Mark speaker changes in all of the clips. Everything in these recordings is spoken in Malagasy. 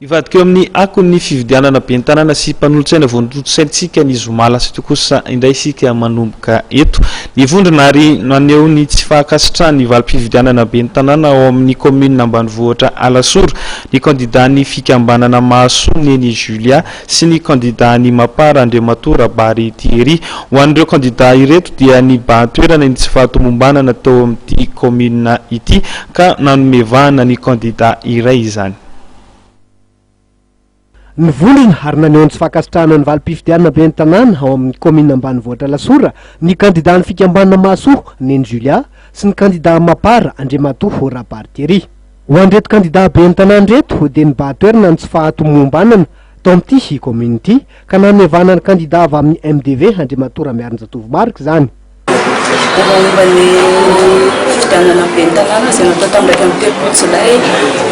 Speaker 1: ivadika eo amin'ny akon'ny fividianana ben'ny tanàna sy mpanolotsaina voan'olotsaintsika ny zomala sy tokosa indray isika manomboka eto ny vondrona ary naneho ny tsy fahakasitrahany ny valim-pividianana ben'ny tanàna ao amin'ny commune ambanivohitra Alasoro ny kandidany fikambanana Mahasoa Neny Julia sy ny kandidany Mapara Andriamatora Bary Thierry ho an'ireo kandida ireto dia ny bahan-toerana ny tsy fahatomombanana tao amin'ity commune ity ka nanomevahana ny kandida iray izany.
Speaker 2: Ny vondrona ary naneho ny tsy fahakasitrahana ny valim-pifidianana ben'ny tanàna ao amin'ny commune ambanivohitra Lasora ny kandidany fikambanana Mahasoa Neny Julia sy ny kandida Mapara Andriamatora Bary Thierry. Ho an'ireto kandida ben'ny tanàna reto dia ny bahan-toerana ny tsy fahatomombanana tao amin'ity commune ity ka nanomevahana ny kandida avy amin'ny MDV Andriamatora Miarinjatovomarika izany.
Speaker 3: Momba ny fifidianana ben'ny tanàna izay natao tamin'iraika amby telopolo jolay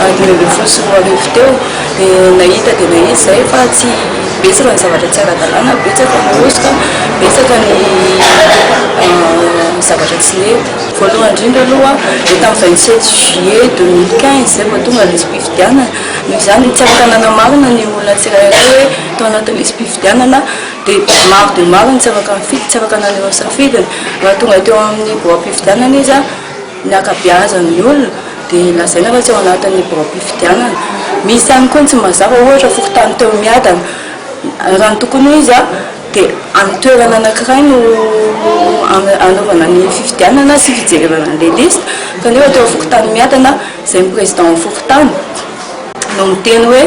Speaker 3: 2024 teo dia nahita izay fa tsy betsaka ny zavatra tsy ara-dalàna, betsaka ny osika, betsaka ny zavatra tsy leo. Voalohany indrindra aloha dia tamin'ny 27 juillet 2015 izay vao tonga nisy mpifidianana noho izany tsy afaka nanamarina ny olona tsirairay hoe tao anatin'nisy mpifidianana dia maro ny tsy afaka mifidy, tsy afaka naneho ny safidiny raha tonga teo amin'ny boram-pifidianana izy ny akabeazan'ny olona dia lazaina fa tsy ao anatin'ny boram-pifidianana. Misy ihany koa tsy mazava ohatra fokontany teo miadana raha ny tokony izy dia amin'ny toerana anankiray no anaovana ny fifidianana sy fijerevana an'ilay lista kanefa teo fokontany miadana izay président fokontany no miteny hoe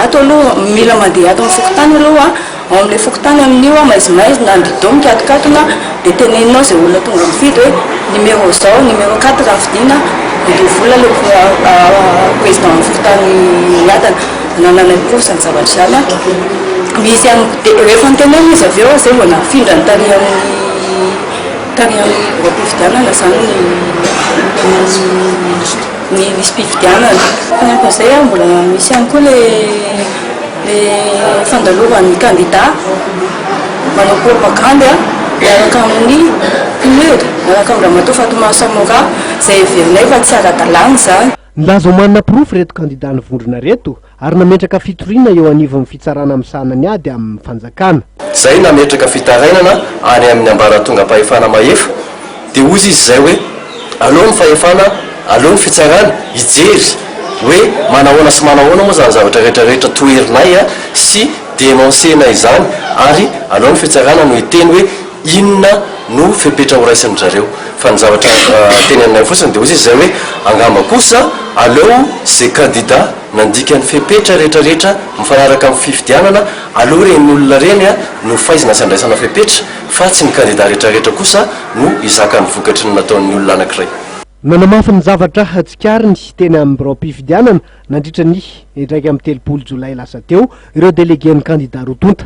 Speaker 3: ato aloha mila mandeha ato amin'ny fokontany aloha ao amin'ilay fokontany amin'io maizimaizy na ndido mikatokatona dia teneninao izay olona tonga mifidy hoe numéro zao numéro 4 raha fidina dia vola le président fokontany miadana nanana imposa ny zavatra izany misy ihany rehefa nitenena izy avy eo izay vao nafindra ny tary amin'ny boram-pifidianana izany ny misy mpifidianana. Ankoatran'izay mbola misy ihany koa le fandalovan'ny kandida manao propagande miaraka amin'ny PNUD miaraka amin'ny Ramatoa Fatoma Samora izay heverinay fa tsy ara-dalàna izany.
Speaker 2: Nilaza ho manana pirofo reto kandida ny vondrona reto ary nametraka fitoriana eo anivon'ny fitsarana amin'ny sahanany ady amin'ny fanjakana.
Speaker 4: Zay nametraka fitarainana any amin'ny ambaratonga fahefana mahefa dia ozy izy zay hoe aleo ny fahefana, aleo ny fitsarana hijery hoe manahoana sy manahoana moa zany zavatra rehetrarehetra toerinay sy denonsena izany ary aleo ny fitsarana no hiteny hoe inona no fepetra ho raisin'ny zareo fa ny zavatra teny aminay fotsiny dia ozy izy zay hoe angamba kosa aleo zay kandida nandika ny fepetra rehetrarehetra mifanaraka amin'ny fifidianana aleo reny olona reny no fahaizana sy andraisana fepetra fa tsy ny kandida rehetrarehetra kosa no izaka ny vokatry ny nataon'ny olona anankiray.
Speaker 2: Nanamafy ny zavatra hatsikariny teny amin'ny boram-pifidianana nandritra ny 1 amby 30 jolay lasa teo ireo délégué ny kandida rotonta.